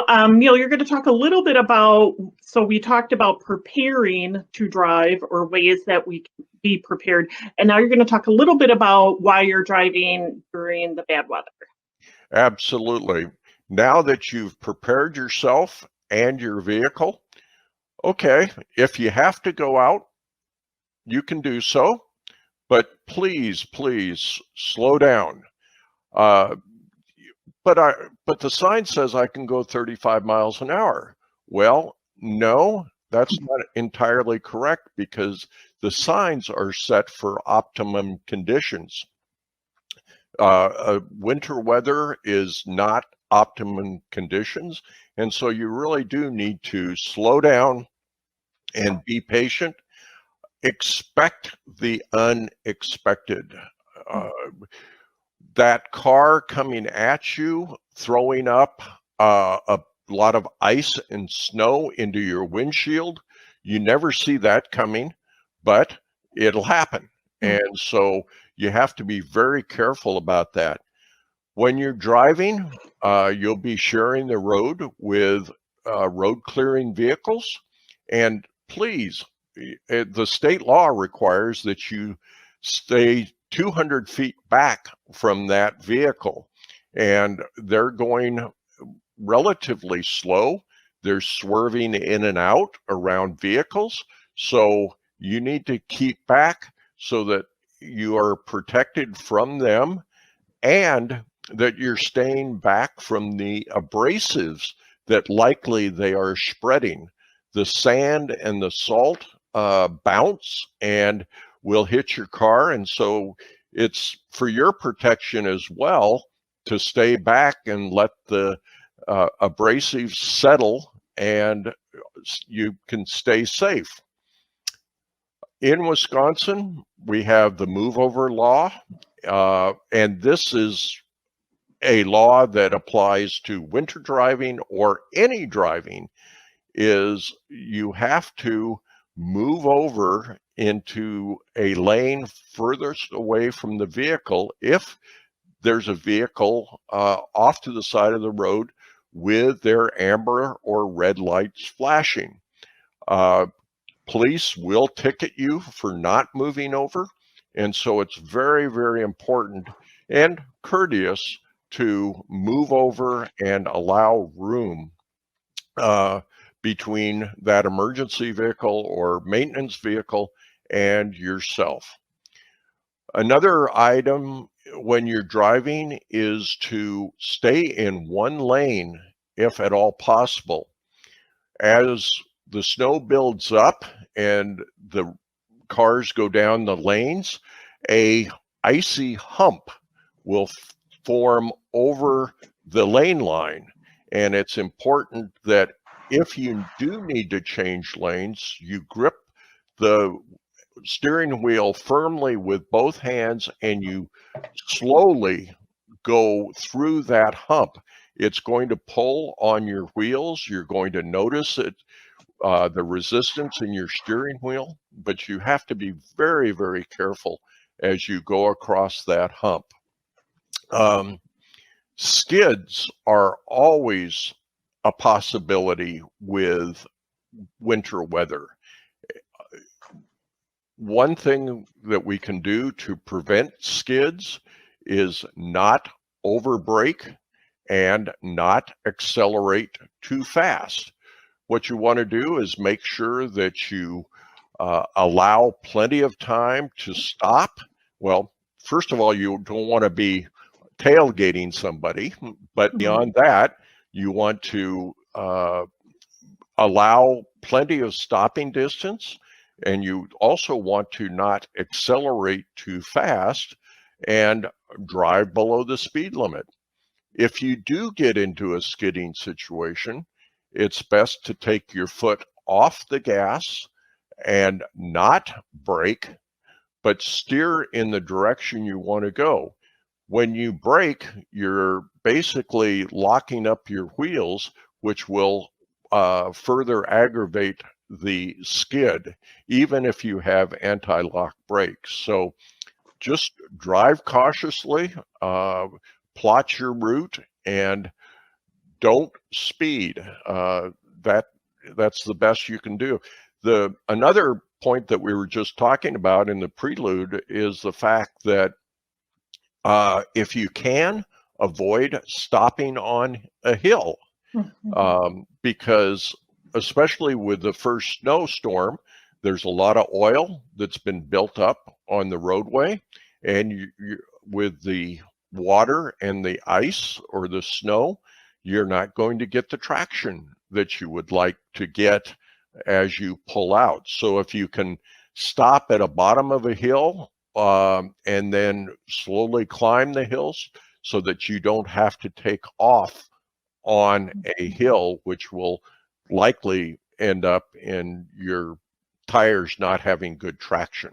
Neil, you're going to talk a little bit about, so we talked about preparing to drive or ways that we can be prepared. And now you're going to talk a little bit about why you're driving during the bad weather. Absolutely. Now that you've prepared yourself and your vehicle, okay, if you have to go out, you can do so, but please, please slow down. But the sign says I can go 35 miles an hour. Well, no, that's not entirely correct because the signs are set for optimum conditions. Winter weather is not optimum conditions, and so you really do need to slow down and be patient. Expect the unexpected. That car coming at you, throwing up a lot of ice and snow into your windshield, you never see that coming, but it'll happen. And so you have to be very careful about that. When you're driving, you'll be sharing the road with road clearing vehicles. And please, the state law requires that you stay 200 feet back from that vehicle. And they're going relatively slow. They're swerving in and out around vehicles. So you need to keep back so that you are protected from them and that you're staying back from the abrasives that likely they are spreading. The sand and the salt bounce and will hit your car. And so it's for your protection as well to stay back and let the abrasives settle and you can stay safe. In Wisconsin, we have the move over law, and this is a law that applies to winter driving or any driving. Is you have to move over into a lane furthest away from the vehicle if there's a vehicle off to the side of the road with their amber or red lights flashing. Police will ticket you for not moving over, and so it's very, very important and courteous to move over and allow room between that emergency vehicle or maintenance vehicle and yourself. Another item when you're driving is to stay in one lane if at all possible. As the snow builds up and the cars go down the lanes, a icy hump will form over the lane line. And it's important that if you do need to change lanes, you grip the steering wheel firmly with both hands and you slowly go through that hump. It's going to pull on your wheels. You're going to notice it, the resistance in your steering wheel, but you have to be very, very careful as you go across that hump. Skids are always a possibility with winter weather. One thing that we can do to prevent skids is not overbrake and not accelerate too fast. What you want to do is make sure that you allow plenty of time to stop. Well, first of all, you don't want to be tailgating somebody, but beyond that, you want to allow plenty of stopping distance, and you also want to not accelerate too fast and drive below the speed limit. If you do get into a skidding situation, it's best to take your foot off the gas and not brake, but steer in the direction you want to go. When you brake, you're basically locking up your wheels, which will further aggravate the skid, even if you have anti-lock brakes. So just drive cautiously, plot your route, and don't speed. That's the best you can do. Another point that we were just talking about in the prelude is the fact that if you can, avoid stopping on a hill, because especially with the first snowstorm, there's a lot of oil that's been built up on the roadway, and with the water and the ice or the snow, you're not going to get the traction that you would like to get as you pull out. So if you can stop at a bottom of a hill and then slowly climb the hills so that you don't have to take off on a hill, which will likely end up in your tires not having good traction.